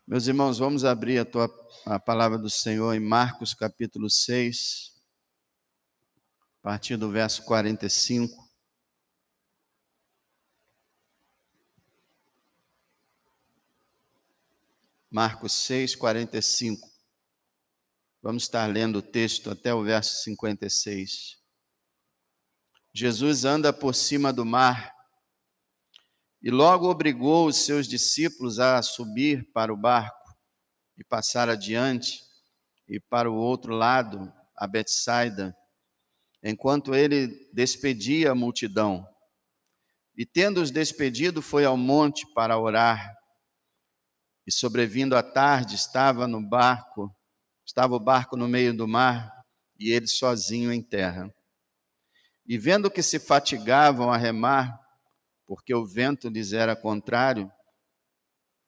Meus irmãos, vamos abrir a palavra do Senhor em Marcos capítulo 6, a partir do verso 45. Marcos 6, 45. Vamos estar lendo o texto até o verso 56. Jesus anda por cima do mar e logo obrigou os seus discípulos a subir para o barco e passar adiante e para o outro lado, a Betsaida, enquanto ele despedia a multidão. E tendo-os despedido, foi ao monte para orar. E sobrevindo a tarde, estava o barco no meio do mar, e ele sozinho em terra. E vendo que se fatigavam a remar, porque o vento lhes era contrário,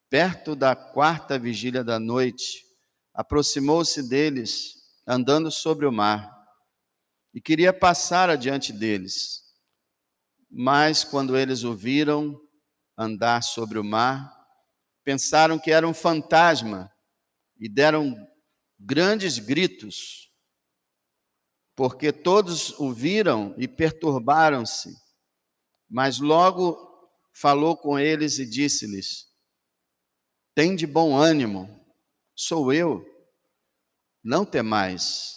perto da 4ª vigília da noite, aproximou-se deles, andando sobre o mar, e queria passar adiante deles. Mas quando eles o viram andar sobre o mar, pensaram que era um fantasma e deram grandes gritos, porque todos o viram e perturbaram-se. Mas logo falou com eles e disse-lhes: tende bom ânimo, sou eu, não temais.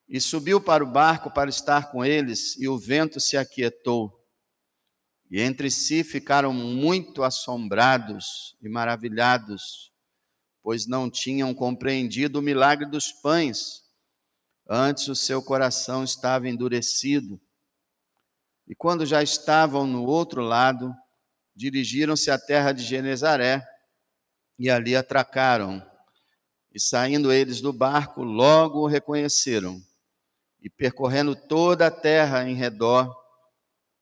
E subiu para o barco para estar com eles, e o vento se aquietou. E entre si ficaram muito assombrados e maravilhados, pois não tinham compreendido o milagre dos pães. Antes o seu coração estava endurecido. E quando já estavam no outro lado, dirigiram-se à terra de Genezaré e ali atracaram. E saindo eles do barco, logo o reconheceram. E percorrendo toda a terra em redor,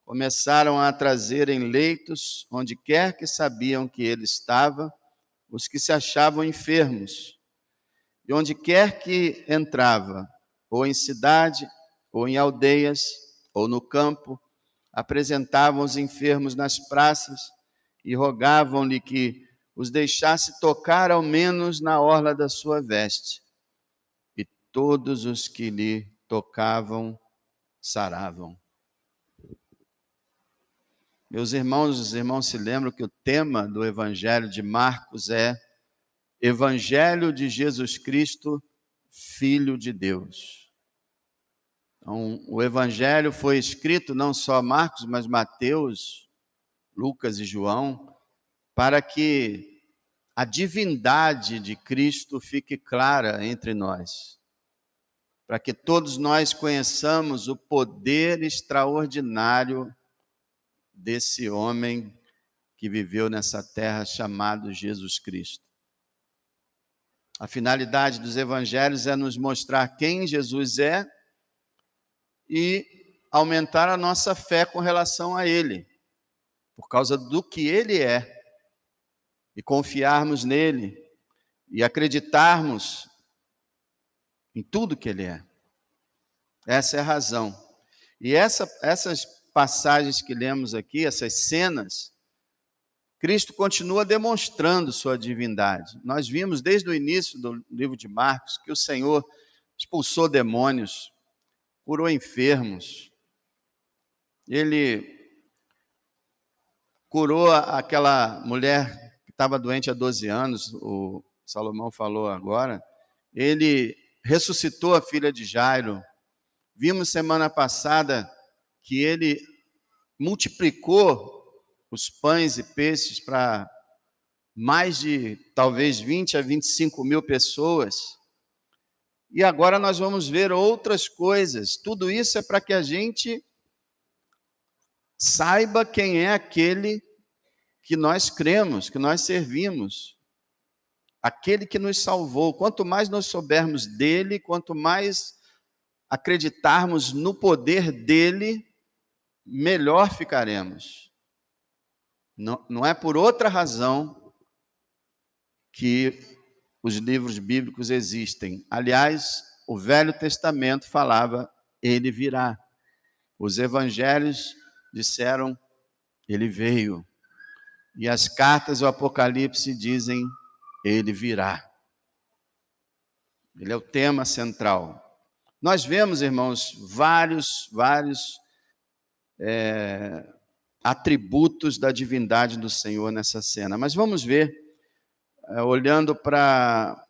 começaram a trazer em leitos, onde quer que sabiam que ele estava, os que se achavam enfermos. E onde quer que entrava, ou em cidade, ou em aldeias, ou no campo, apresentavam os enfermos nas praças e rogavam-lhe que os deixasse tocar ao menos na orla da sua veste. E todos os que lhe tocavam saravam. Meus irmãos, os irmãos se lembram que o tema do Evangelho de Marcos é Evangelho de Jesus Cristo, Filho de Deus. Então, o Evangelho foi escrito não só Marcos, mas Mateus, Lucas e João, para que a divindade de Cristo fique clara entre nós, para que todos nós conheçamos o poder extraordinário desse homem que viveu nessa terra chamado Jesus Cristo. A finalidade dos evangelhos é nos mostrar quem Jesus é e aumentar a nossa fé com relação a ele, por causa do que ele é, e confiarmos nele e acreditarmos em tudo que ele é. Essa é a razão. E essas passagens que lemos aqui, essas cenas, Cristo continua demonstrando sua divindade. Nós vimos desde o início do livro de Marcos que o Senhor expulsou demônios, curou enfermos. Ele curou aquela mulher que estava doente há 12 anos, o Salomão falou agora. Ele ressuscitou a filha de Jairo. Vimos semana passada que ele multiplicou os pães e peixes para mais de talvez 20 a 25 mil pessoas. E agora nós vamos ver outras coisas. Tudo isso é para que a gente saiba quem é aquele que nós cremos, que nós servimos. Aquele que nos salvou. Quanto mais nós soubermos dele, quanto mais acreditarmos no poder dele, melhor ficaremos. Não é por outra razão que os livros bíblicos existem. Aliás, o Velho Testamento falava, ele virá. Os evangelhos disseram, ele veio. E as cartas do Apocalipse dizem, ele virá. Ele é o tema central. Nós vemos, irmãos, vários atributos da divindade do Senhor nessa cena. Mas vamos ver, olhando para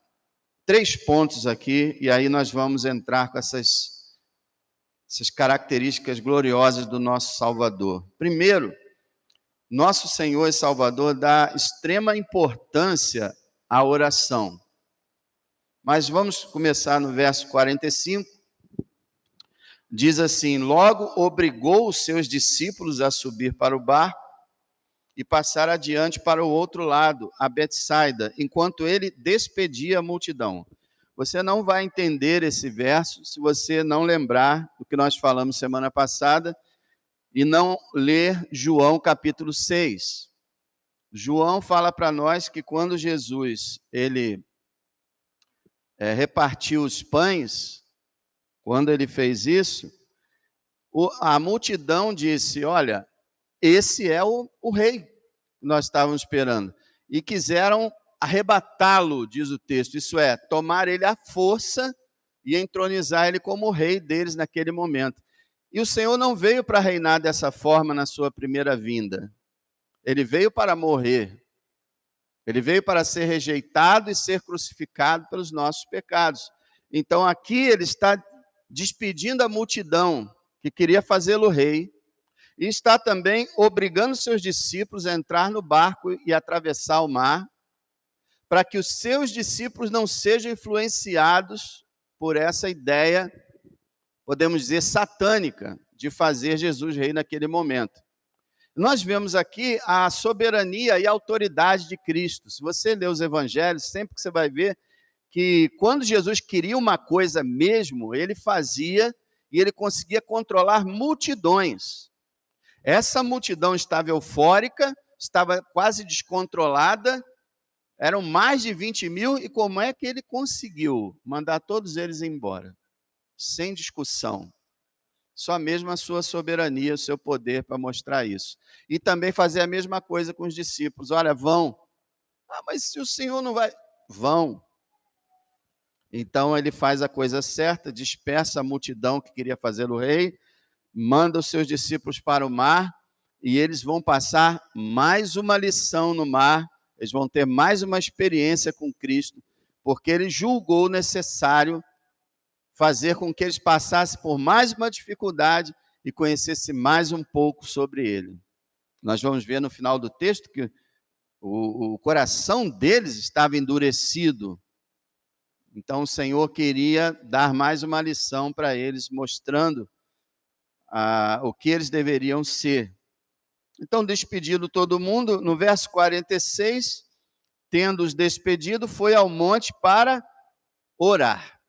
3 pontos aqui, e aí nós vamos entrar com essas características gloriosas do nosso Salvador. Primeiro, nosso Senhor e Salvador dá extrema importância à oração. Mas vamos começar no verso 45. Diz assim: logo obrigou os seus discípulos a subir para o barco e passar adiante para o outro lado, a Betsaida, enquanto ele despedia a multidão. Você não vai entender esse verso se você não lembrar do que nós falamos semana passada e não ler João capítulo 6. João fala para nós que quando Jesus ele repartiu os pães, quando ele fez isso, a multidão disse: olha, esse é o rei que nós estávamos esperando. E quiseram arrebatá-lo, diz o texto, isso é, tomar ele à força e entronizar ele como rei deles naquele momento. E o Senhor não veio para reinar dessa forma na sua primeira vinda. Ele veio para morrer. Ele veio para ser rejeitado e ser crucificado pelos nossos pecados. Então aqui ele está despedindo a multidão que queria fazê-lo rei, e está também obrigando seus discípulos a entrar no barco e atravessar o mar, para que os seus discípulos não sejam influenciados por essa ideia, podemos dizer, satânica, de fazer Jesus rei naquele momento. Nós vemos aqui a soberania e a autoridade de Cristo. Se você ler os evangelhos, sempre que você vai ver que quando Jesus queria uma coisa mesmo, ele fazia e ele conseguia controlar multidões. Essa multidão estava eufórica, estava quase descontrolada, eram mais de 20 mil, e como é que ele conseguiu mandar todos eles embora? Sem discussão. Só mesmo a sua soberania, o seu poder para mostrar isso. E também fazer a mesma coisa com os discípulos. Olha, vão. Ah, mas se o Senhor não vai... Vão. Então ele faz a coisa certa, dispersa a multidão que queria fazê-lo rei, manda os seus discípulos para o mar, e eles vão passar mais uma lição no mar, eles vão ter mais uma experiência com Cristo, porque ele julgou necessário fazer com que eles passassem por mais uma dificuldade e conhecessem mais um pouco sobre ele. Nós vamos ver no final do texto que o coração deles estava endurecido. Então o Senhor queria dar mais uma lição para eles, mostrando o que eles deveriam ser. Então, despedido todo mundo, no verso 46, tendo-os despedido, foi ao monte para orar.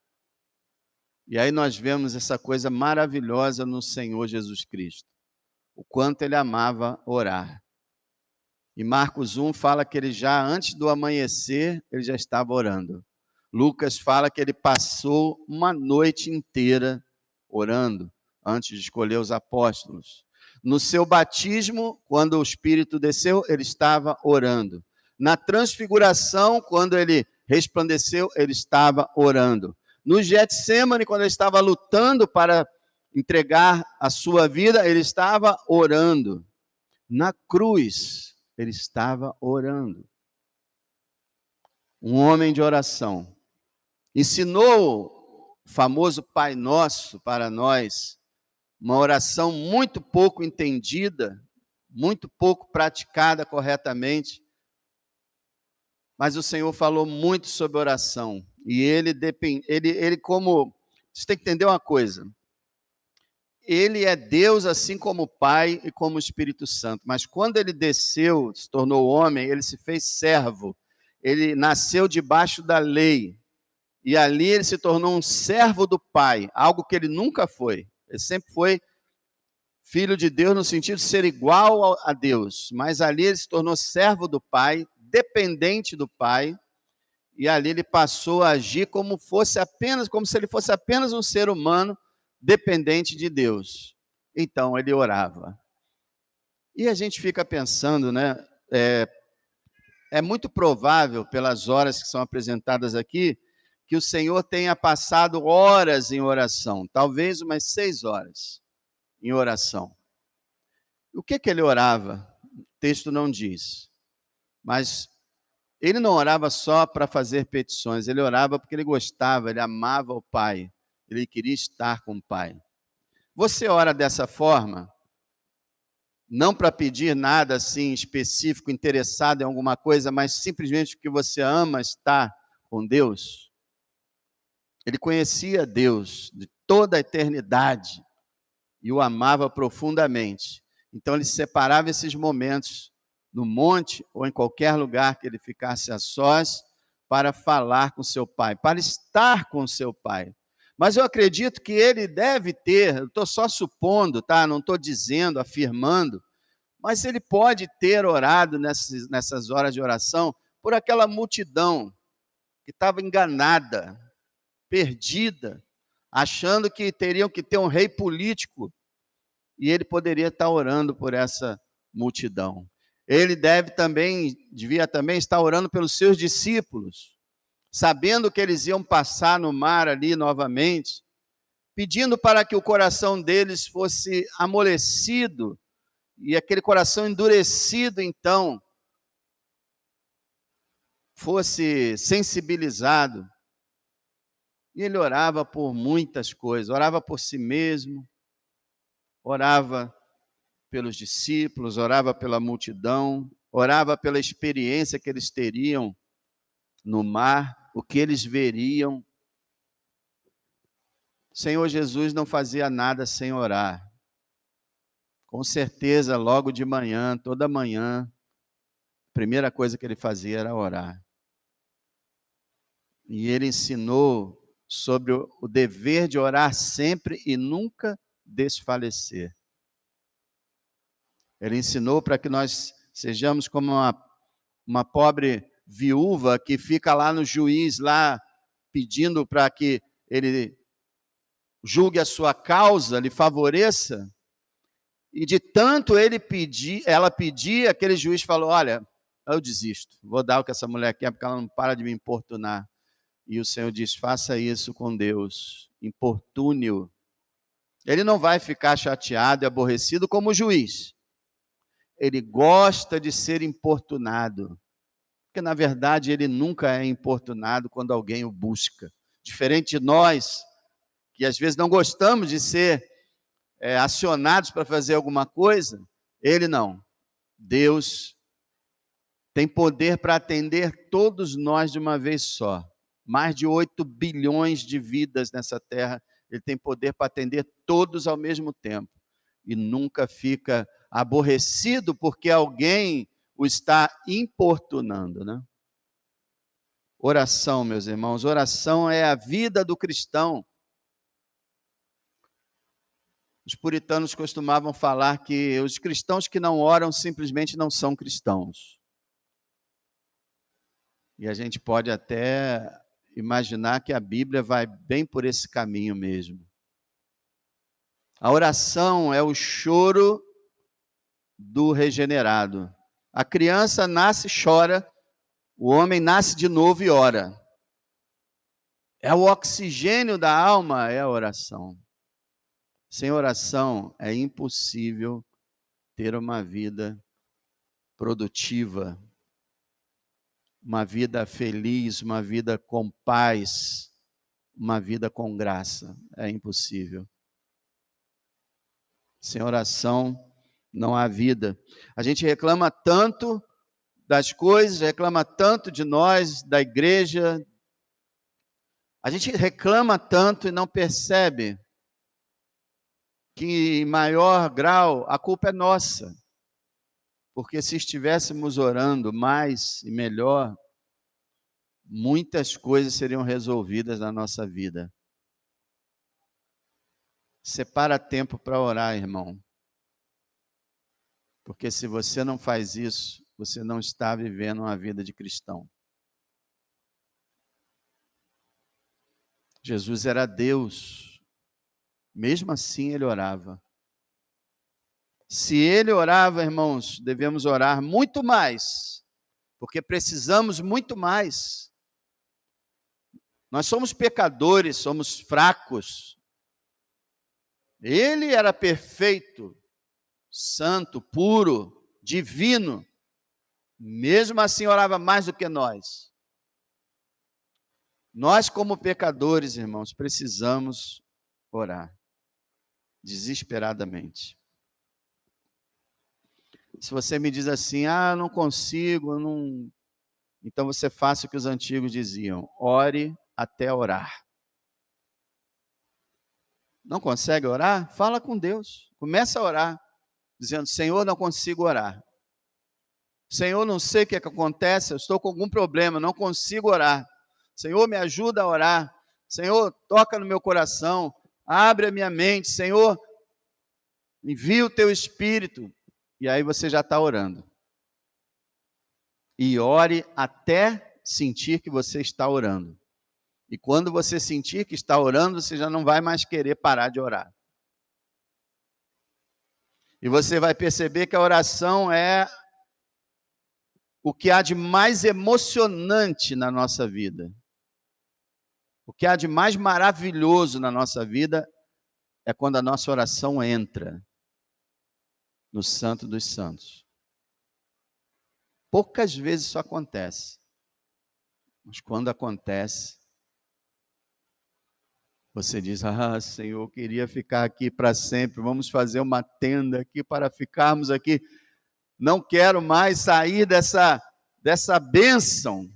E aí nós vemos essa coisa maravilhosa no Senhor Jesus Cristo, o quanto ele amava orar. E Marcos 1 fala que ele já, antes do amanhecer, ele já estava orando. Lucas fala que ele passou uma noite inteira orando, antes de escolher os apóstolos. No seu batismo, quando o Espírito desceu, ele estava orando. Na transfiguração, quando ele resplandeceu, ele estava orando. No Getsêmani, quando ele estava lutando para entregar a sua vida, ele estava orando. Na cruz, ele estava orando. Um homem de oração. Ensinou o famoso Pai Nosso para nós, uma oração muito pouco entendida, muito pouco praticada corretamente, mas o Senhor falou muito sobre oração, e ele como, você tem que entender uma coisa, ele é Deus assim como o Pai e como o Espírito Santo, mas quando ele desceu, se tornou homem, ele se fez servo, ele nasceu debaixo da lei, e ali ele se tornou um servo do Pai, algo que ele nunca foi. Ele sempre foi filho de Deus no sentido de ser igual a Deus, mas ali ele se tornou servo do Pai, dependente do Pai, e ali ele passou a agir como se ele fosse apenas um ser humano dependente de Deus. Então ele orava. E a gente fica pensando, né? é muito provável, pelas horas que são apresentadas aqui, que o Senhor tenha passado horas em oração, talvez umas 6 horas em oração. O que ele orava? O texto não diz, mas ele não orava só para fazer petições, ele orava porque ele gostava, ele amava o Pai, ele queria estar com o Pai. Você ora dessa forma? Não para pedir nada assim específico, interessado em alguma coisa, mas simplesmente porque você ama estar com Deus? Ele conhecia Deus de toda a eternidade e o amava profundamente. Então ele separava esses momentos no monte ou em qualquer lugar que ele ficasse a sós para falar com seu pai, para estar com seu pai. Mas eu acredito que ele deve ter, eu estou só supondo, tá? Não estou dizendo, afirmando, mas ele pode ter orado nessas horas de oração por aquela multidão que estava enganada, perdida, achando que teriam que ter um rei político, e ele poderia estar orando por essa multidão. Ele devia também estar orando pelos seus discípulos, sabendo que eles iam passar no mar ali novamente, pedindo para que o coração deles fosse amolecido, e aquele coração endurecido, então, fosse sensibilizado. E ele orava por muitas coisas, orava por si mesmo, orava pelos discípulos, orava pela multidão, orava pela experiência que eles teriam no mar, o que eles veriam. O Senhor Jesus não fazia nada sem orar. Com certeza, logo de manhã, toda manhã, a primeira coisa que ele fazia era orar. E ele ensinou sobre o dever de orar sempre e nunca desfalecer. Ele ensinou para que nós sejamos como uma pobre viúva que fica lá no juiz, lá pedindo para que ele julgue a sua causa, lhe favoreça. E de tanto ela pedir, aquele juiz falou: olha, eu desisto, vou dar o que essa mulher quer, porque ela não para de me importunar. E o Senhor diz: faça isso com Deus, importune-o. Ele não vai ficar chateado e aborrecido como o juiz. Ele gosta de ser importunado, porque na verdade ele nunca é importunado quando alguém o busca. Diferente de nós, que às vezes não gostamos de ser acionados para fazer alguma coisa, ele não. Deus tem poder para atender todos nós de uma vez só. Mais de 8 bilhões de vidas nessa terra, ele tem poder para atender todos ao mesmo tempo. E nunca fica aborrecido porque alguém o está importunando, né? Oração, meus irmãos, oração é a vida do cristão. Os puritanos costumavam falar que os cristãos que não oram simplesmente não são cristãos. E a gente pode até imaginar que a Bíblia vai bem por esse caminho mesmo. A oração é o choro do regenerado. A criança nasce e chora, o homem nasce de novo e ora. É o oxigênio da alma, é a oração. Sem oração é impossível ter uma vida produtiva, uma vida feliz, uma vida com paz, uma vida com graça. É impossível. Sem oração não há vida. A gente reclama tanto das coisas, reclama tanto de nós, da igreja. A gente reclama tanto e não percebe que, em maior grau, a culpa é nossa. Porque se estivéssemos orando mais e melhor, muitas coisas seriam resolvidas na nossa vida. Separa tempo para orar, irmão. Porque se você não faz isso, você não está vivendo uma vida de cristão. Jesus era Deus, mesmo assim ele orava. Se ele orava, irmãos, devemos orar muito mais, porque precisamos muito mais. Nós somos pecadores, somos fracos. Ele era perfeito, santo, puro, divino. Mesmo assim orava mais do que nós. Nós, como pecadores, irmãos, precisamos orar desesperadamente. Se você me diz assim, eu não consigo, eu não... Então você faça o que os antigos diziam, ore até orar. Não consegue orar? Fala com Deus. Começa a orar, dizendo, Senhor, não consigo orar. Senhor, não sei o que acontece, eu estou com algum problema, não consigo orar. Senhor, me ajuda a orar. Senhor, toca no meu coração, abre a minha mente. Senhor, envia o teu Espírito. E aí você já está orando. E ore até sentir que você está orando. E quando você sentir que está orando, você já não vai mais querer parar de orar. E você vai perceber que a oração é o que há de mais emocionante na nossa vida. O que há de mais maravilhoso na nossa vida é quando a nossa oração entra no Santo dos Santos. Poucas vezes isso acontece. Mas quando acontece, você diz, Senhor, eu queria ficar aqui para sempre, vamos fazer uma tenda aqui para ficarmos aqui. Não quero mais sair dessa bênção.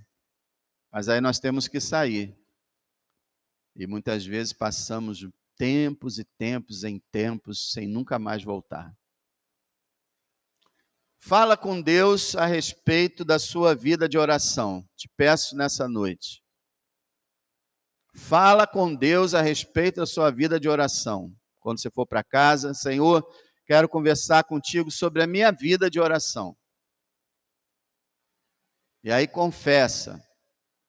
Mas aí nós temos que sair. E muitas vezes passamos tempos e tempos em tempos sem nunca mais voltar. Fala com Deus a respeito da sua vida de oração. Te peço nessa noite. Fala com Deus a respeito da sua vida de oração. Quando você for para casa, Senhor, quero conversar contigo sobre a minha vida de oração. E aí confessa,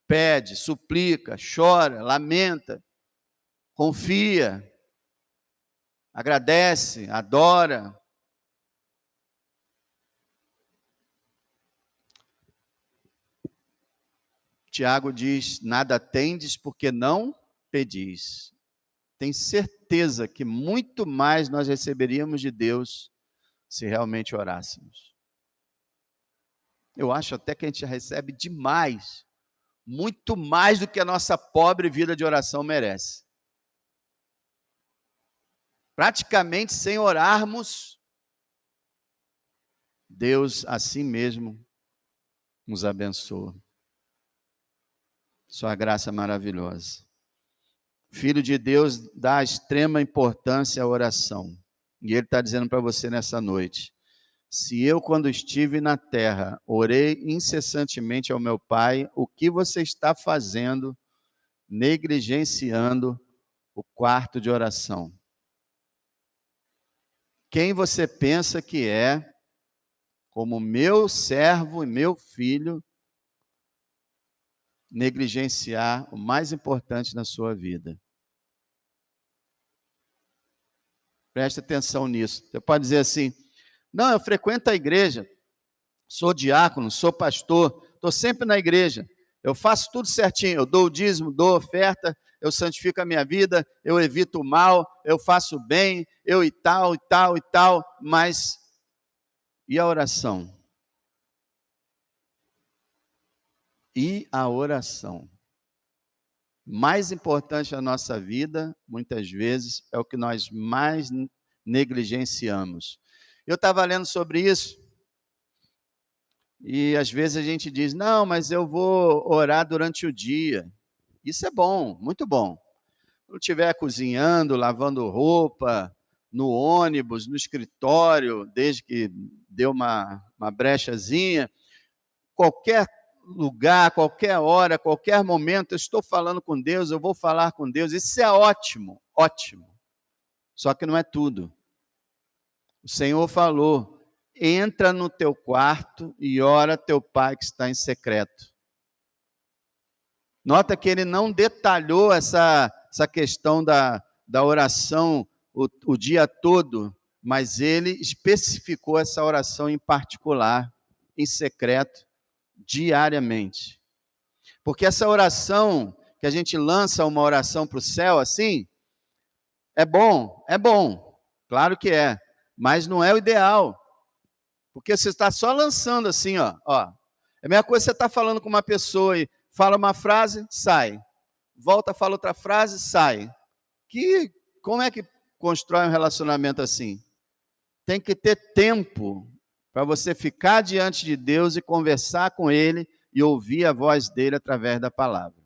pede, suplica, chora, lamenta, confia, agradece, adora. Tiago diz, nada tendes porque não pedis. Tem certeza que muito mais nós receberíamos de Deus se realmente orássemos. Eu acho até que a gente recebe demais, muito mais do que a nossa pobre vida de oração merece. Praticamente sem orarmos, Deus assim mesmo nos abençoa. Sua graça maravilhosa. Filho de Deus dá extrema importância à oração. E Ele está dizendo para você nessa noite, se eu, quando estive na terra, orei incessantemente ao meu Pai, o que você está fazendo, negligenciando o quarto de oração? Quem você pensa que é, como meu servo e meu filho, negligenciar o mais importante na sua vida? Preste atenção nisso. Você pode dizer assim, não, eu frequento a igreja, sou diácono, sou pastor, estou sempre na igreja, eu faço tudo certinho, eu dou o dízimo, dou oferta, eu santifico a minha vida, eu evito o mal, eu faço bem, eu e tal, mas e a oração? E a oração? Mais importante na nossa vida, muitas vezes, é o que nós mais negligenciamos. Eu estava lendo sobre isso, e às vezes a gente diz, não, mas eu vou orar durante o dia. Isso é bom, muito bom. Quando estiver cozinhando, lavando roupa, no ônibus, no escritório, desde que deu uma brechazinha, qualquer lugar, qualquer hora, qualquer momento, eu estou falando com Deus, eu vou falar com Deus. Isso é ótimo, ótimo. Só que não é tudo. O Senhor falou, entra no teu quarto e ora teu Pai que está em secreto. Nota que ele não detalhou essa questão da oração o dia todo, mas ele especificou essa oração em particular, em secreto, diariamente. Porque essa oração, que a gente lança uma oração para o céu assim, é bom, claro que é, mas não é o ideal. Porque você está só lançando assim, ó. É a mesma coisa que você está falando com uma pessoa e fala uma frase, sai. Volta, fala outra frase, sai. Como é que constrói um relacionamento assim? Tem que ter tempo para você ficar diante de Deus e conversar com Ele e ouvir a voz dele através da palavra.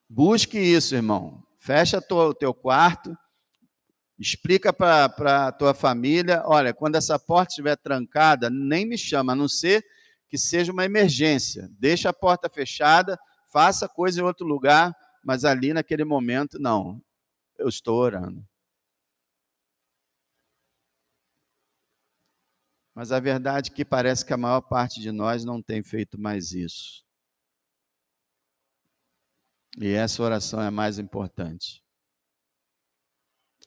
Busque isso, irmão. Fecha o teu quarto, explica para a tua família, olha, quando essa porta estiver trancada, nem me chama, a não ser que seja uma emergência. Deixa a porta fechada, faça coisa em outro lugar, mas ali naquele momento, não. Eu estou orando. Mas a verdade é que parece que a maior parte de nós não tem feito mais isso. E essa oração é a mais importante.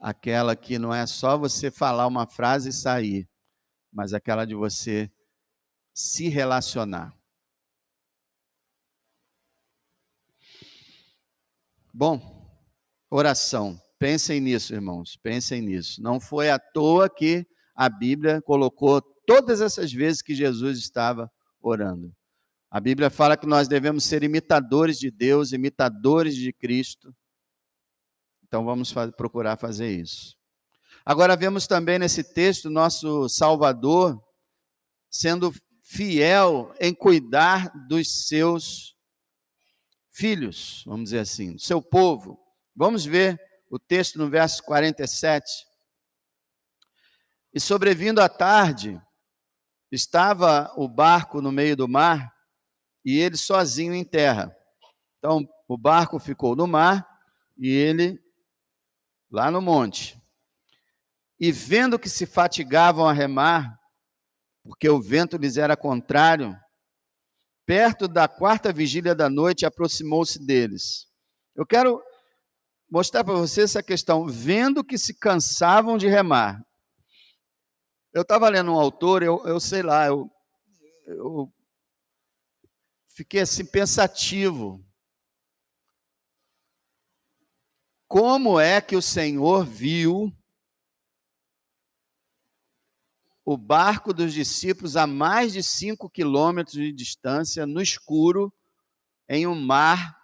Aquela que não é só você falar uma frase e sair, mas aquela de você se relacionar. Bom, oração. Pensem nisso, irmãos, pensem nisso. Não foi à toa que a Bíblia colocou todas essas vezes que Jesus estava orando. A Bíblia fala que nós devemos ser imitadores de Deus, imitadores de Cristo. Então vamos procurar fazer isso. Agora vemos também nesse texto nosso Salvador sendo fiel em cuidar dos seus filhos, vamos dizer assim, do seu povo. Vamos ver o texto no verso 47. E sobrevindo a tarde, estava o barco no meio do mar e ele sozinho em terra. Então o barco ficou no mar e ele lá no monte. E vendo que se fatigavam a remar, porque o vento lhes era contrário, perto da quarta vigília da noite, aproximou-se deles. Eu quero mostrar para vocês essa questão, vendo que se cansavam de remar. Eu estava lendo um autor, eu sei lá, eu fiquei assim pensativo. Como é que o Senhor viu o barco dos discípulos a mais de 5 quilômetros de distância, no escuro, em um mar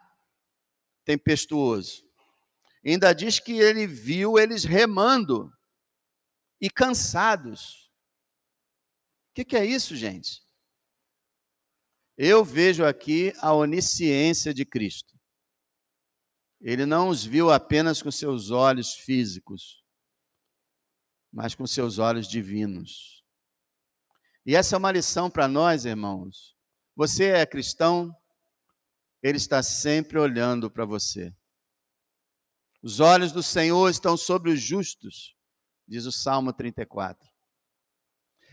tempestuoso? Ainda diz que ele viu eles remando e cansados. O que é isso, gente? Eu vejo aqui a onisciência de Cristo. Ele não os viu apenas com seus olhos físicos, mas com seus olhos divinos. E essa é uma lição para nós, irmãos. Você é cristão, Ele está sempre olhando para você. Os olhos do Senhor estão sobre os justos, diz o Salmo 34.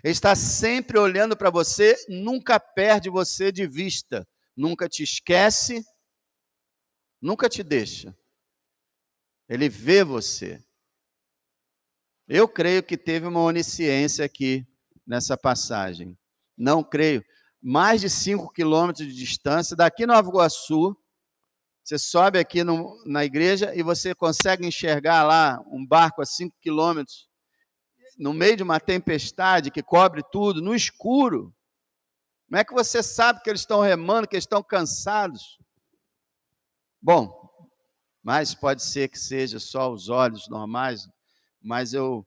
Ele está sempre olhando para você, nunca perde você de vista, nunca te esquece, nunca te deixa. Ele vê você. Eu creio que teve uma onisciência aqui nessa passagem. Não creio. Mais de 5 quilômetros de distância, daqui no Nova Iguaçu, você sobe aqui na igreja e você consegue enxergar lá um barco a 5 quilômetros, no meio de uma tempestade que cobre tudo, no escuro. Como é que você sabe que eles estão remando, que eles estão cansados? Bom, mas pode ser que seja só os olhos normais, mas eu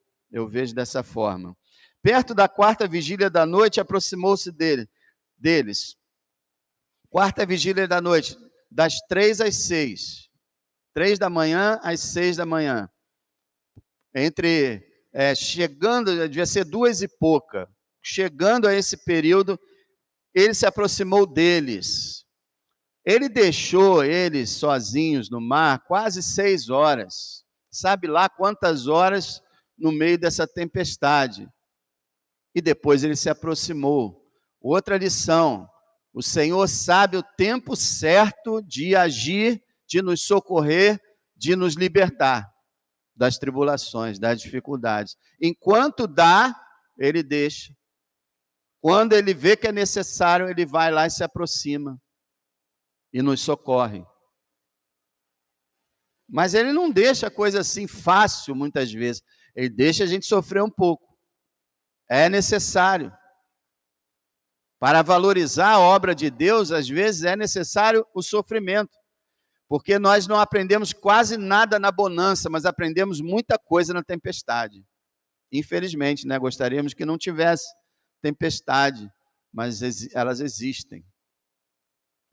vejo dessa forma. Perto da quarta vigília da noite, aproximou-se deles. Quarta vigília da noite, das 3 às 6. 3 da manhã às 6 da manhã. Chegando, devia ser 2 e pouca. Chegando a esse período, ele se aproximou deles. Ele deixou eles sozinhos no mar quase 6 horas. Sabe lá quantas horas no meio dessa tempestade. E depois ele se aproximou. Outra lição: o Senhor sabe o tempo certo de agir, de nos socorrer, de nos libertar das tribulações, das dificuldades. Enquanto dá, ele deixa. Quando ele vê que é necessário, ele vai lá e se aproxima e nos socorre. Mas ele não deixa a coisa assim fácil, muitas vezes. Ele deixa a gente sofrer um pouco. É necessário. Para valorizar a obra de Deus, às vezes é necessário o sofrimento. Porque nós não aprendemos quase nada na bonança, mas aprendemos muita coisa na tempestade. Infelizmente, né? Gostaríamos que não tivesse tempestade, mas elas existem.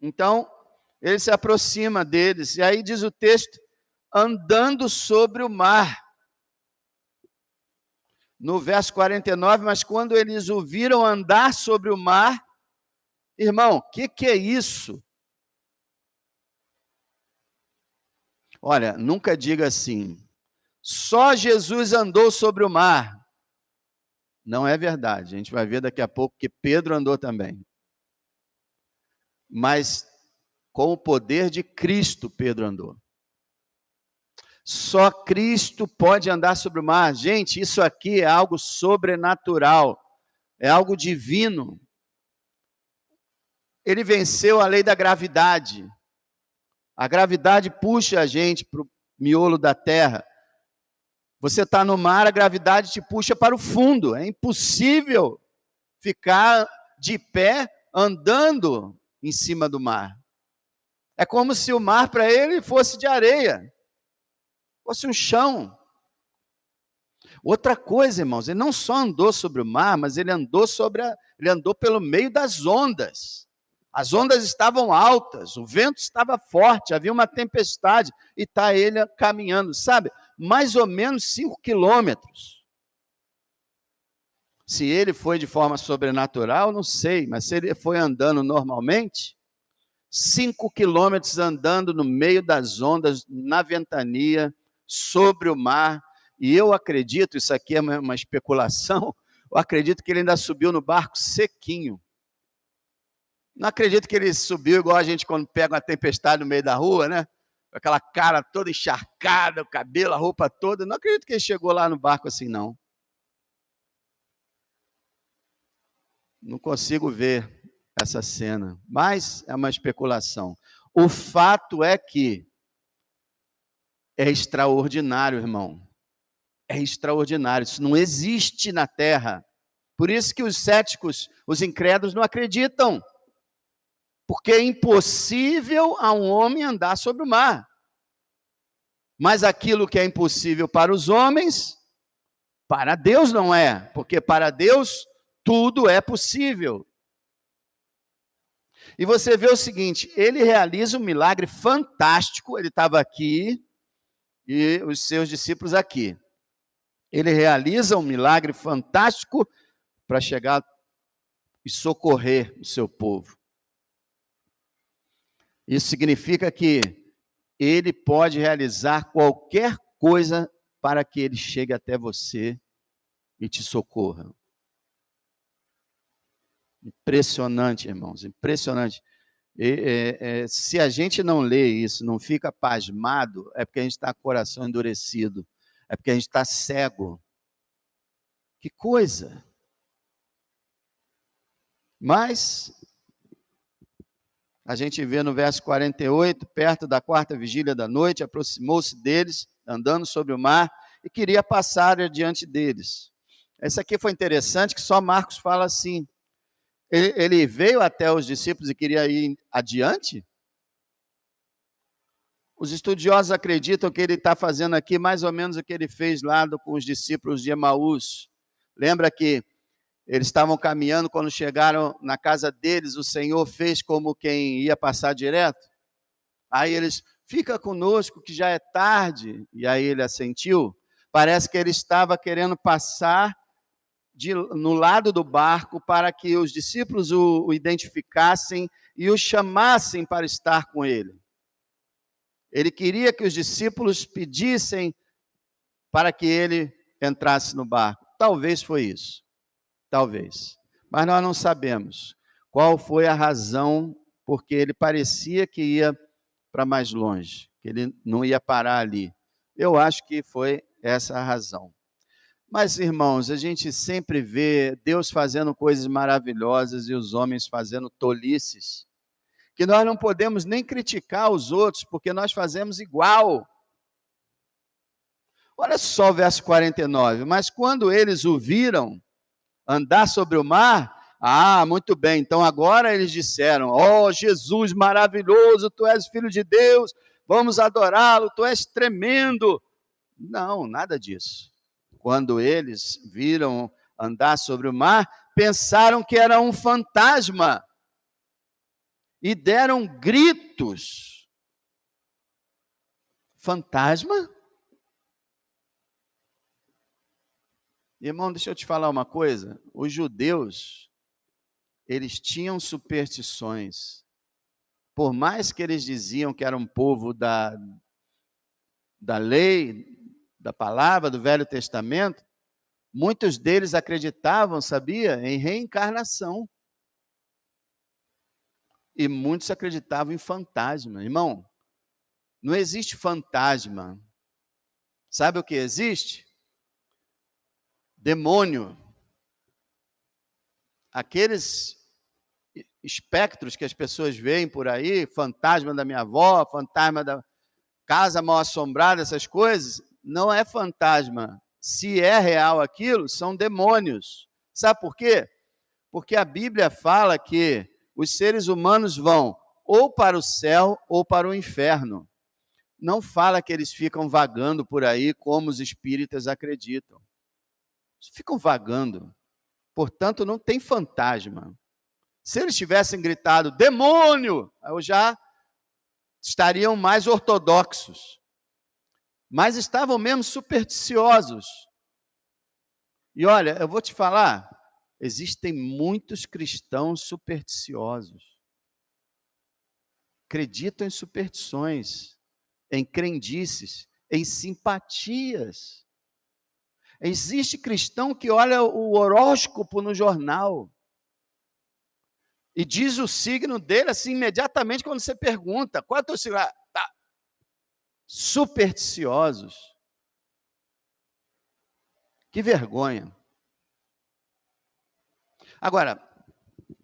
Então, ele se aproxima deles, e aí diz o texto, andando sobre o mar. No verso 49, mas quando eles o viram andar sobre o mar, irmão, o que é isso? Olha, nunca diga assim, só Jesus andou sobre o mar. Não é verdade, a gente vai ver daqui a pouco que Pedro andou também. Mas com o poder de Cristo, Pedro andou. Só Cristo pode andar sobre o mar. Gente, isso aqui é algo sobrenatural, é algo divino. Ele venceu a lei da gravidade. A gravidade puxa a gente para o miolo da terra. Você está no mar, a gravidade te puxa para o fundo. É impossível ficar de pé andando em cima do mar. É como se o mar para ele fosse de areia, fosse um chão. Outra coisa, irmãos, ele não só andou sobre o mar, mas ele andou pelo meio das ondas. As ondas estavam altas, o vento estava forte, havia uma tempestade, e está ele caminhando, sabe? Mais ou menos 5 quilômetros. Se ele foi de forma sobrenatural, não sei, mas se ele foi andando normalmente, 5 quilômetros andando no meio das ondas, na ventania, sobre o mar, e eu acredito, isso aqui é uma especulação, eu acredito que ele ainda subiu no barco sequinho. Não acredito que ele subiu igual a gente quando pega uma tempestade no meio da rua, né? Com aquela cara toda encharcada, o cabelo, a roupa toda. Não acredito que ele chegou lá no barco assim, não. Não consigo ver essa cena, mas é uma especulação. O fato é que é extraordinário, irmão. É extraordinário. Isso não existe na terra. Por isso que os céticos, os incrédulos não acreditam. Porque é impossível a um homem andar sobre o mar. Mas aquilo que é impossível para os homens, para Deus não é. Porque para Deus tudo é possível. E você vê o seguinte, ele realiza um milagre fantástico, ele estava aqui e os seus discípulos aqui. Ele realiza um milagre fantástico para chegar e socorrer o seu povo. Isso significa que ele pode realizar qualquer coisa para que ele chegue até você e te socorra. Impressionante, irmãos, impressionante. Se a gente não lê isso, não fica pasmado, é porque a gente está com o coração endurecido, é porque a gente está cego. Que coisa! Mas a gente vê no verso 48, perto da 4ª vigília da noite, aproximou-se deles, andando sobre o mar, e queria passar adiante deles. Essa aqui foi interessante, que só Marcos fala assim. Ele veio até os discípulos e queria ir adiante? Os estudiosos acreditam que ele está fazendo aqui mais ou menos o que ele fez lá com os discípulos de Emaús. Lembra que eles estavam caminhando, quando chegaram na casa deles, o Senhor fez como quem ia passar direto. Aí eles, fica conosco que já é tarde. E aí ele assentiu. Parece que ele estava querendo passar no lado do barco para que os discípulos o identificassem e o chamassem para estar com ele. Ele queria que os discípulos pedissem para que ele entrasse no barco. Talvez foi isso. Talvez. Mas nós não sabemos qual foi a razão, porque ele parecia que ia para mais longe, que ele não ia parar ali. Eu acho que foi essa a razão. Mas, irmãos, a gente sempre vê Deus fazendo coisas maravilhosas e os homens fazendo tolices, que nós não podemos nem criticar os outros, porque nós fazemos igual. Olha só o verso 49. Mas quando eles o viram andar sobre o mar, muito bem, então agora eles disseram: ó Jesus maravilhoso, tu és filho de Deus, vamos adorá-lo, tu és tremendo. Não, nada disso. Quando eles viram andar sobre o mar, pensaram que era um fantasma e deram gritos. Fantasma? Irmão, deixa eu te falar uma coisa. Os judeus, eles tinham superstições. Por mais que eles diziam que era um povo da lei, da palavra, do Velho Testamento, muitos deles acreditavam, sabia, em reencarnação. E muitos acreditavam em fantasma. Irmão, não existe fantasma. Sabe o que existe? Demônio. Aqueles espectros que as pessoas veem por aí, fantasma da minha avó, fantasma da casa mal assombrada, essas coisas, não é fantasma. Se é real aquilo, são demônios. Sabe por quê? Porque a Bíblia fala que os seres humanos vão ou para o céu ou para o inferno. Não fala que eles ficam vagando por aí como os espíritas acreditam. Eles ficam vagando. Portanto, não tem fantasma. Se eles tivessem gritado demônio, eu já estariam mais ortodoxos. Mas estavam mesmo supersticiosos. E olha, eu vou te falar, existem muitos cristãos supersticiosos. Acreditam em superstições, em crendices, em simpatias. Existe cristão que olha o horóscopo no jornal e diz o signo dele assim imediatamente quando você pergunta: qual é o teu signo? Tá. Supersticiosos. Que vergonha. Agora,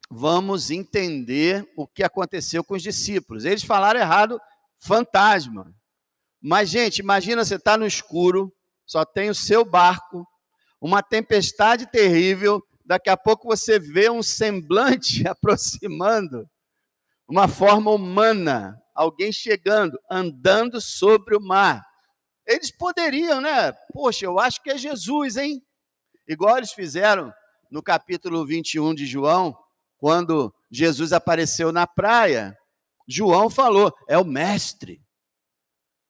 vamos entender o que aconteceu com os discípulos. Eles falaram errado, fantasma. Mas, gente, imagina você estar no escuro, só tem o seu barco, uma tempestade terrível, daqui a pouco você vê um semblante aproximando, uma forma humana, alguém chegando, andando sobre o mar. Eles poderiam, né? Poxa, eu acho que é Jesus, hein? Igual eles fizeram no capítulo 21 de João, quando Jesus apareceu na praia. João falou: é o mestre.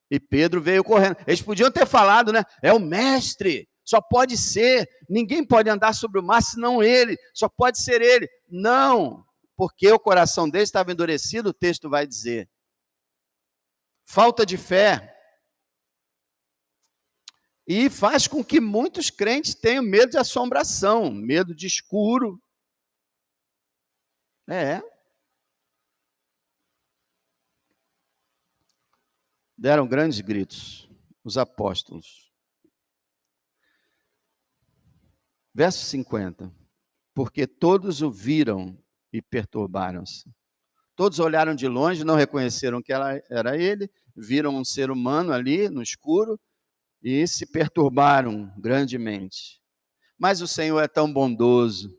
E Pedro veio correndo. Eles podiam ter falado, né? É o mestre, só pode ser. Ninguém pode andar sobre o mar senão ele, só pode ser ele. Não, porque o coração deles estava endurecido, o texto vai dizer. Falta de fé. E faz com que muitos crentes tenham medo de assombração, medo de escuro. Deram grandes gritos, os apóstolos. Verso 50. Porque todos o viram e perturbaram-se. Todos olharam de longe, não reconheceram que era ele, viram um ser humano ali no escuro e se perturbaram grandemente. Mas o Senhor é tão bondoso.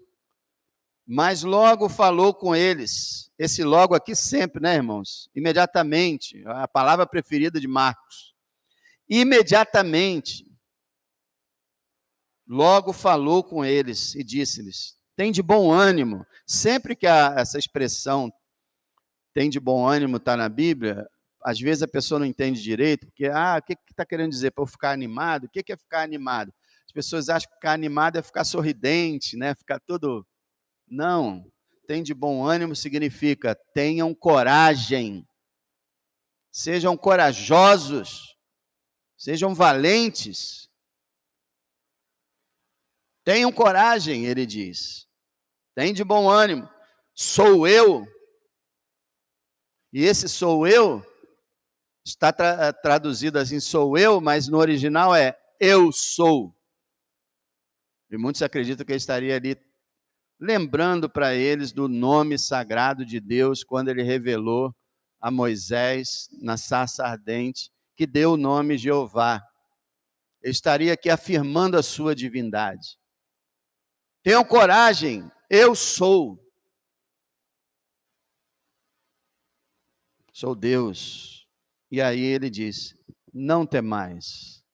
Mas logo falou com eles. Esse logo aqui sempre, né, irmãos? Imediatamente, a palavra preferida de Marcos. Imediatamente, logo falou com eles e disse-lhes: tem de bom ânimo. Sempre que essa expressão tem de bom ânimo está na Bíblia, às vezes a pessoa não entende direito, porque, o que está querendo dizer? Para eu ficar animado? O que é ficar animado? As pessoas acham que ficar animado é ficar sorridente, né? Ficar todo... Não, tem de bom ânimo significa tenham coragem, sejam corajosos, sejam valentes. Tenham coragem, ele diz. Tem de bom ânimo. Sou eu. E esse sou eu está traduzido assim, sou eu, mas no original é eu sou. E muitos acreditam que ele estaria ali lembrando para eles do nome sagrado de Deus, quando ele revelou a Moisés na sarça ardente, que deu o nome Jeová. Ele estaria aqui afirmando a sua divindade. Tenham coragem, eu sou. Sou Deus. E aí ele diz, não temais,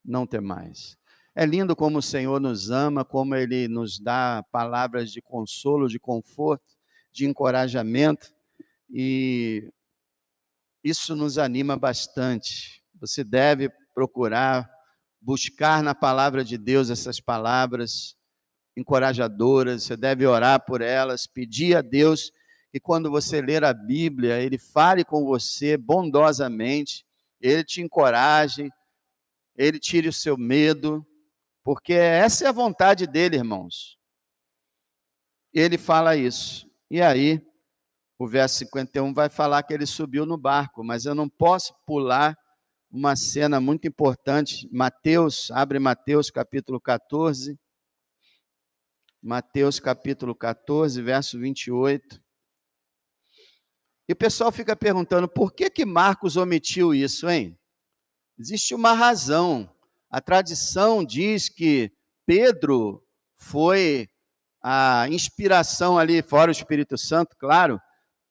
não temais. É lindo como o Senhor nos ama, como Ele nos dá palavras de consolo, de conforto, de encorajamento, e isso nos anima bastante. Você deve procurar buscar na palavra de Deus essas palavras encorajadoras, você deve orar por elas, pedir a Deus que quando você ler a Bíblia, Ele fale com você bondosamente, Ele te encoraje, Ele tire o seu medo, porque essa é a vontade dele, irmãos. Ele fala isso. E aí, o verso 51 vai falar que ele subiu no barco, mas eu não posso pular uma cena muito importante. Mateus, abre Mateus capítulo 14. Mateus capítulo 14, verso 28. E o pessoal fica perguntando, por que Marcos omitiu isso, hein? Existe uma razão. A tradição diz que Pedro foi a inspiração ali, fora o Espírito Santo, claro.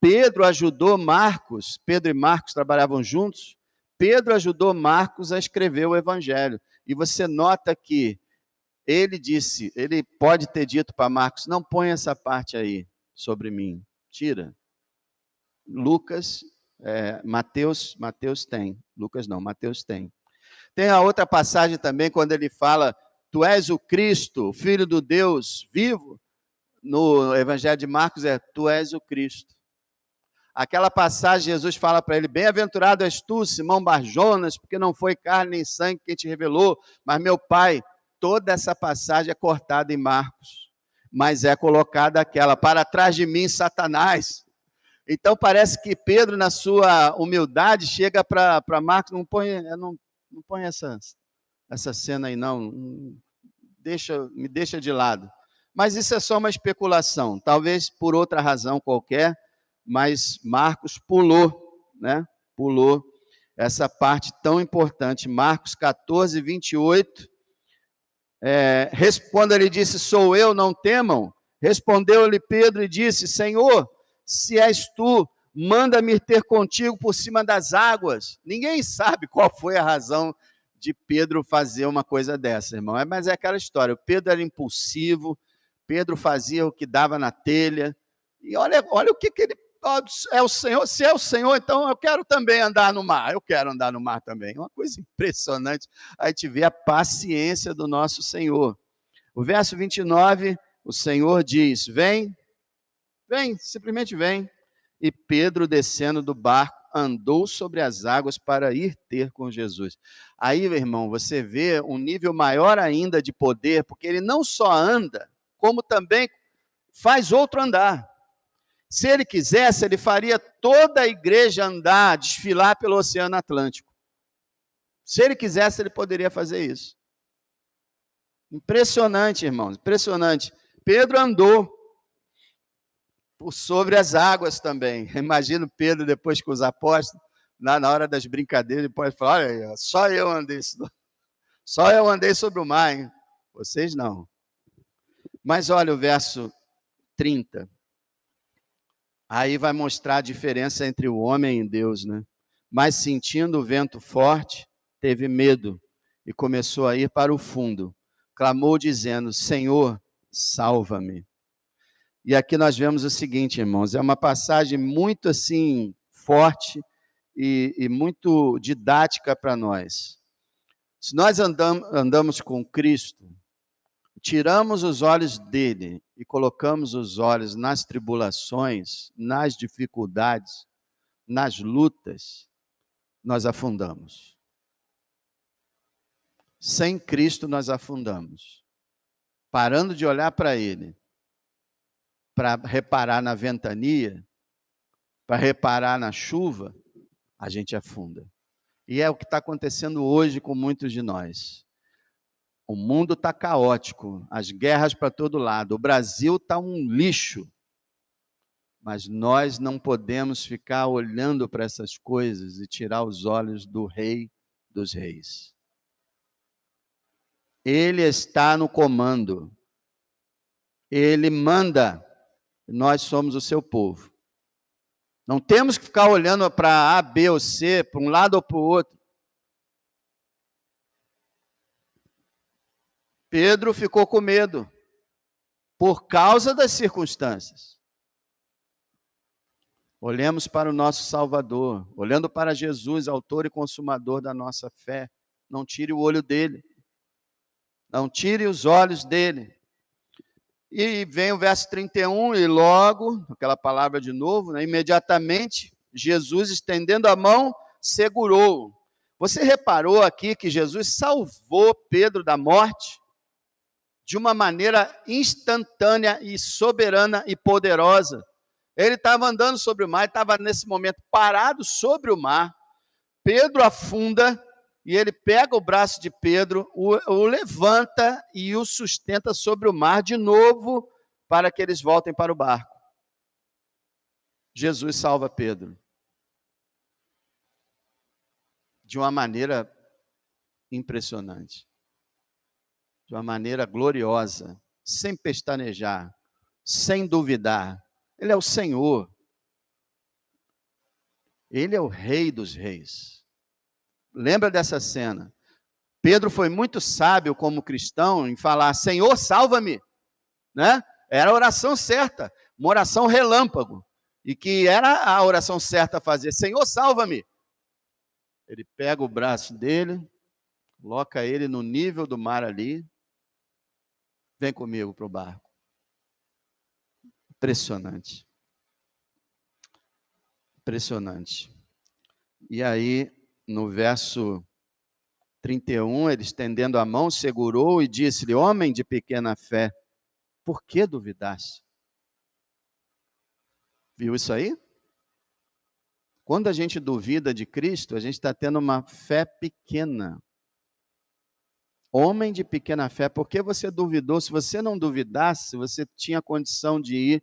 Pedro ajudou Marcos, Pedro e Marcos trabalhavam juntos, Pedro ajudou Marcos a escrever o Evangelho. E você nota que ele disse, ele pode ter dito para Marcos, não põe essa parte aí sobre mim, tira. Lucas, Mateus tem, Lucas não, Mateus tem. Tem a outra passagem também, quando ele fala, tu és o Cristo, filho do Deus vivo, no Evangelho de Marcos tu és o Cristo. Aquela passagem, Jesus fala para ele, bem-aventurado és tu, Simão Barjonas, porque não foi carne nem sangue quem te revelou, mas meu Pai. Toda essa passagem é cortada em Marcos, mas é colocada aquela, para trás de mim, Satanás. Então parece que Pedro, na sua humildade, chega para Marcos, não põe essa cena aí não, me deixa de lado. Mas isso é só uma especulação, talvez por outra razão qualquer, mas Marcos pulou, né? Pulou essa parte tão importante. Marcos 14, 28, quando ele disse, sou eu, não temam, respondeu-lhe Pedro e disse, Senhor, se és tu, manda-me ter contigo por cima das águas. Ninguém sabe qual foi a razão de Pedro fazer uma coisa dessa, irmão. Mas é aquela história, o Pedro era impulsivo, Pedro fazia o que dava na telha, e olha o que ele, é o Senhor, se é o Senhor, então eu quero também andar no mar, eu quero andar no mar também. Uma coisa impressionante, a gente vê a paciência do nosso Senhor. O verso 29, o Senhor diz, vem, simplesmente vem. E Pedro, descendo do barco, andou sobre as águas para ir ter com Jesus. Aí, meu irmão, você vê um nível maior ainda de poder, porque ele não só anda, como também faz outro andar. Se ele quisesse, ele faria toda a igreja andar, desfilar pelo Oceano Atlântico. Se ele quisesse, ele poderia fazer isso. Impressionante, irmãos, impressionante. Pedro andou por sobre as águas também. Imagino Pedro, depois com os apóstolos, na hora das brincadeiras, ele pode falar, olha, só eu andei sobre o mar, hein? Vocês não. Mas olha o verso 30. Aí vai mostrar a diferença entre o homem e Deus, né? Mas sentindo o vento forte, teve medo e começou a ir para o fundo. Clamou dizendo, Senhor, salva-me. E aqui nós vemos o seguinte, irmãos, é uma passagem muito assim, forte e muito didática para nós. Se nós andamos com Cristo, tiramos os olhos dele e colocamos os olhos nas tribulações, nas dificuldades, nas lutas, nós afundamos. Sem Cristo nós afundamos. Parando de olhar para ele, para reparar na ventania, para reparar na chuva, a gente afunda. E é o que está acontecendo hoje com muitos de nós. O mundo está caótico, as guerras para todo lado, o Brasil está um lixo. Mas nós não podemos ficar olhando para essas coisas e tirar os olhos do Rei dos Reis. Ele está no comando. Ele manda. Nós somos o seu povo. Não temos que ficar olhando para A, B ou C, para um lado ou para o outro. Pedro ficou com medo por causa das circunstâncias. Olhemos para o nosso Salvador, olhando para Jesus, autor e consumador da nossa fé. Não tire o olho dele. Não tire os olhos dele. E vem o verso 31, e logo, aquela palavra de novo, né, imediatamente, Jesus, estendendo a mão, segurou. Você reparou aqui que Jesus salvou Pedro da morte de uma maneira instantânea e soberana e poderosa. Ele estava andando sobre o mar, estava nesse momento parado sobre o mar. Pedro afunda e ele pega o braço de Pedro, o levanta e o sustenta sobre o mar de novo para que eles voltem para o barco. Jesus salva Pedro de uma maneira impressionante, de uma maneira gloriosa, sem pestanejar, sem duvidar. Ele é o Senhor. Ele é o Rei dos Reis. Lembra dessa cena? Pedro foi muito sábio como cristão em falar: Senhor, salva-me, né? Era a oração certa, uma oração relâmpago, e que era a oração certa a fazer: Senhor, salva-me. Ele pega o braço dele, coloca ele no nível do mar ali, vem comigo para o barco. Impressionante. Impressionante. E aí, no verso 31, ele estendendo a mão, segurou e disse-lhe: homem de pequena fé, por que duvidaste? Viu isso aí? Quando a gente duvida de Cristo, a gente está tendo uma fé pequena. Homem de pequena fé, por que você duvidou? Se você não duvidasse, você tinha condição de ir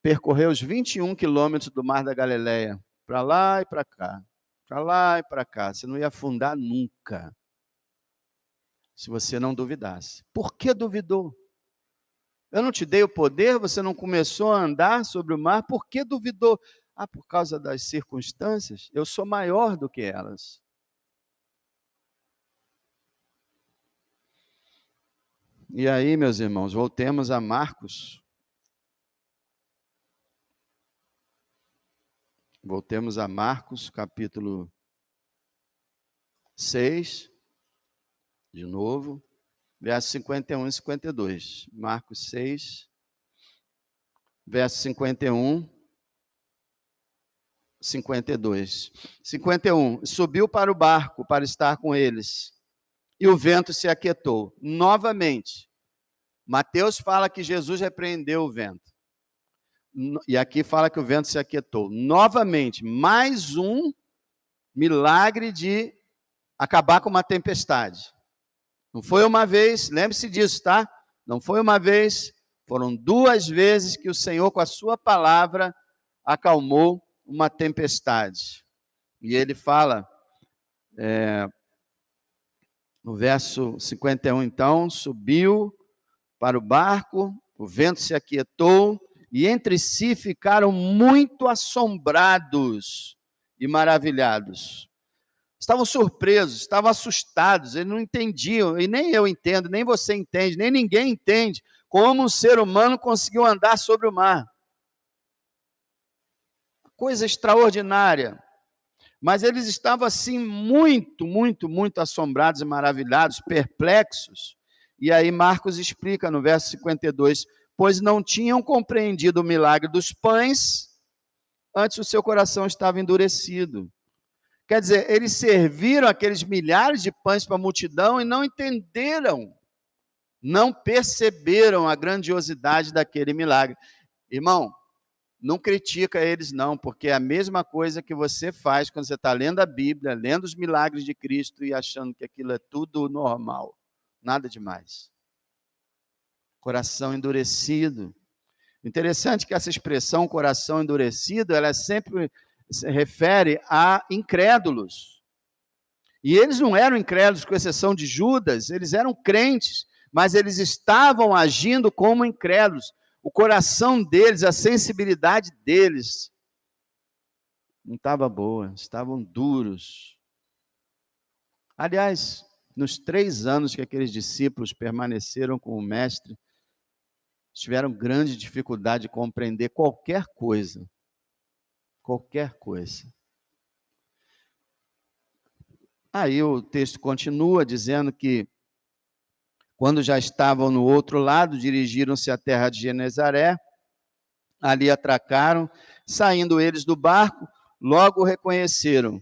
percorrer os 21 quilômetros do Mar da Galileia, para lá e para cá, para lá e para cá. Você não ia afundar nunca, se você não duvidasse. Por que duvidou? Eu não te dei o poder, você não começou a andar sobre o mar, por que duvidou? Ah, por causa das circunstâncias, eu sou maior do que elas. E aí, meus irmãos, voltemos a Marcos. Voltemos a Marcos, capítulo 6, de novo, versos 51 e 52. Marcos 6, verso 51, 52. 51. Subiu para o barco para estar com eles, e o vento se aquietou. Novamente, Mateus fala que Jesus repreendeu o vento. E aqui fala que o vento se aquietou. Novamente, mais um milagre de acabar com uma tempestade. Não foi uma vez, lembre-se disso, tá? Não foi uma vez, foram 2 vezes que o Senhor, com a sua palavra, acalmou uma tempestade. E ele fala, no verso 51, então, subiu para o barco, o vento se aquietou, e entre si ficaram muito assombrados e maravilhados. Estavam surpresos, estavam assustados, eles não entendiam, e nem eu entendo, nem você entende, nem ninguém entende como um ser humano conseguiu andar sobre o mar. Coisa extraordinária. Mas eles estavam assim muito, muito, muito assombrados e maravilhados, perplexos. E aí Marcos explica no verso 52, pois não tinham compreendido o milagre dos pães, antes o seu coração estava endurecido. Quer dizer, eles serviram aqueles milhares de pães para a multidão e não entenderam, não perceberam a grandiosidade daquele milagre. Irmão, não critica eles não, porque é a mesma coisa que você faz quando você está lendo a Bíblia, lendo os milagres de Cristo e achando que aquilo é tudo normal. nada demais. Coração endurecido. Interessante que essa expressão coração endurecido, ela sempre se refere a incrédulos. E eles não eram incrédulos, com exceção de Judas, eles eram crentes, mas eles estavam agindo como incrédulos. O coração deles, a sensibilidade deles não estava boa, estavam duros. Aliás, nos 3 anos que aqueles discípulos permaneceram com o mestre, tiveram grande dificuldade de compreender qualquer coisa. Qualquer coisa. Aí o texto continua dizendo que, quando já estavam no outro lado, dirigiram-se à terra de Genezaré, ali atracaram, saindo eles do barco, logo o reconheceram.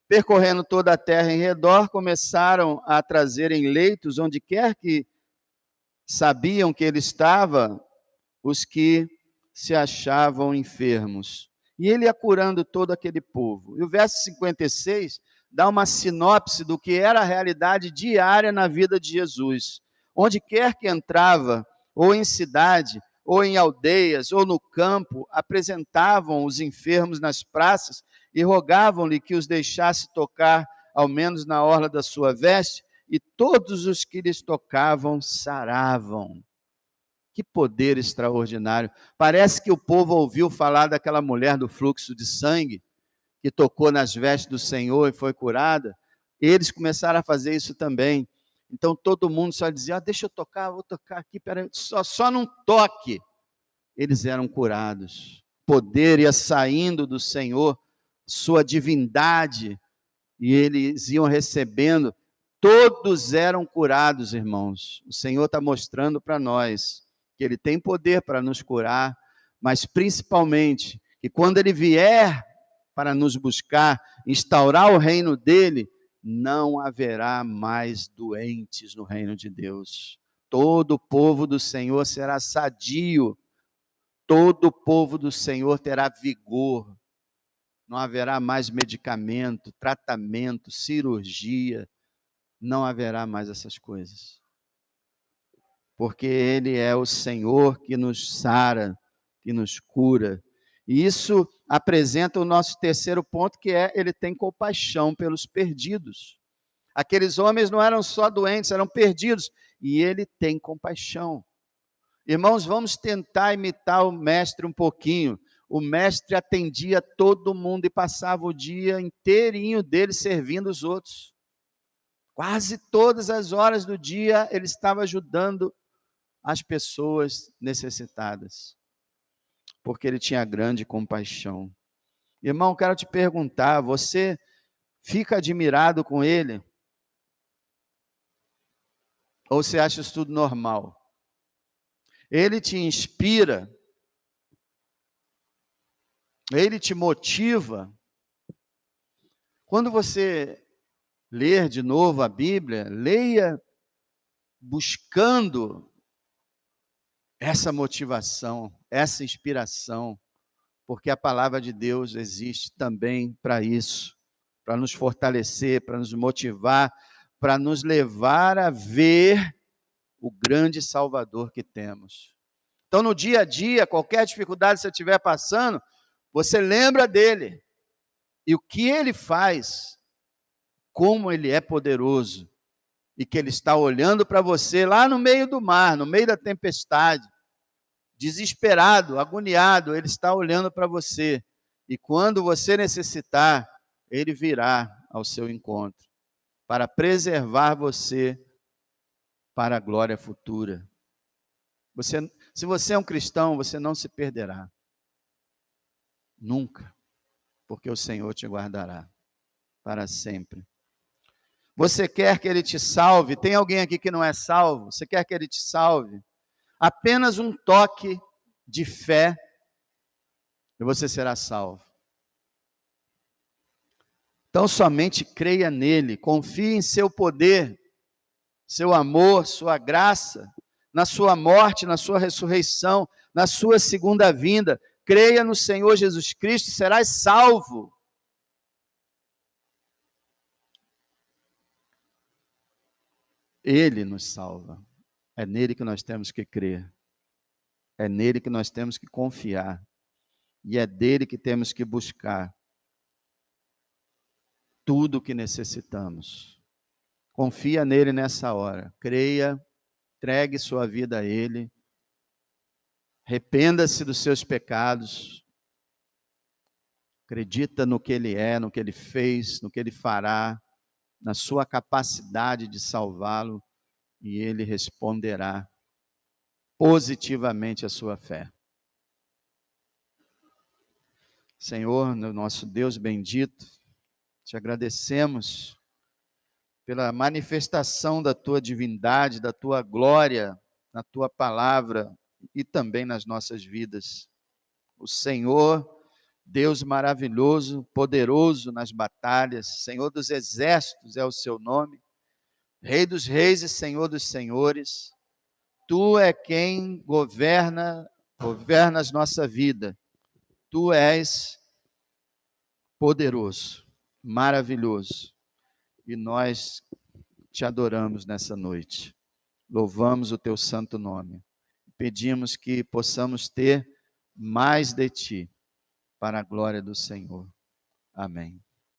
Percorrendo toda a terra em redor, começaram a trazer em leitos, onde quer que sabiam que ele estava, os que se achavam enfermos. E ele ia curando todo aquele povo. E o verso 56 dá uma sinopse do que era a realidade diária na vida de Jesus. Onde quer que entrava, ou em cidade, ou em aldeias, ou no campo, apresentavam os enfermos nas praças e rogavam-lhe que os deixasse tocar, ao menos na orla da sua veste, e todos os que lhes tocavam saravam. Que poder extraordinário. Parece que o povo ouviu falar daquela mulher do fluxo de sangue, que tocou nas vestes do Senhor e foi curada. Eles começaram a fazer isso também. Então todo mundo só dizia, deixa eu tocar, vou tocar aqui, peraí, só não toque. Eles eram curados. Poder ia saindo do Senhor, sua divindade, e eles iam recebendo. Todos eram curados, irmãos. O Senhor está mostrando para nós que Ele tem poder para nos curar, mas principalmente que quando Ele vier para nos buscar, instaurar o reino dEle, não haverá mais doentes no reino de Deus. Todo o povo do Senhor será sadio, todo o povo do Senhor terá vigor, não haverá mais medicamento, tratamento, cirurgia, não haverá mais essas coisas. Porque Ele é o Senhor que nos sara, que nos cura. E isso apresenta o nosso terceiro ponto, que é, Ele tem compaixão pelos perdidos. Aqueles homens não eram só doentes, eram perdidos, e Ele tem compaixão. Irmãos, vamos tentar imitar o mestre um pouquinho. O mestre atendia todo mundo e passava o dia inteirinho dele servindo os outros. Quase todas as horas do dia ele estava ajudando as pessoas necessitadas, porque ele tinha grande compaixão. Irmão, quero te perguntar, você fica admirado com ele? Ou você acha isso tudo normal? Ele te inspira? Ele te motiva? Quando você ler de novo a Bíblia, leia buscando essa motivação, essa inspiração, porque a palavra de Deus existe também para isso, para nos fortalecer, para nos motivar, para nos levar a ver o grande Salvador que temos. Então, no dia a dia, qualquer dificuldade que você estiver passando, você lembra dele, e o que ele faz, como ele é poderoso, e que ele está olhando para você lá no meio do mar, no meio da tempestade, desesperado, agoniado, ele está olhando para você. E quando você necessitar, ele virá ao seu encontro, para preservar você para a glória futura. Se você é um cristão, você não se perderá. Nunca. Porque o Senhor te guardará para sempre. Você quer que Ele te salve? Tem alguém aqui que não é salvo? Você quer que Ele te salve? Apenas um toque de fé e você será salvo. Então somente creia nele, confie em seu poder, seu amor, sua graça, na sua morte, na sua ressurreição, na sua segunda vinda. Creia no Senhor Jesus Cristo e serás salvo. Ele nos salva. É nele que nós temos que crer. É nele que nós temos que confiar. E é dele que temos que buscar tudo o que necessitamos. Confia nele nessa hora. Creia, entregue sua vida a ele. Arrependa-se dos seus pecados. Acredita no que ele é, no que ele fez, no que ele fará, na sua capacidade de salvá-lo, e ele responderá positivamente à sua fé. Senhor, nosso Deus bendito, te agradecemos pela manifestação da tua divindade, da tua glória, na tua palavra e também nas nossas vidas. O Senhor, Deus maravilhoso, poderoso nas batalhas, Senhor dos exércitos é o seu nome, Rei dos reis e Senhor dos senhores, tu é quem governas nossa vida, tu és poderoso, maravilhoso, e nós te adoramos nessa noite, louvamos o teu santo nome, pedimos que possamos ter mais de ti, para a glória do Senhor. Amém.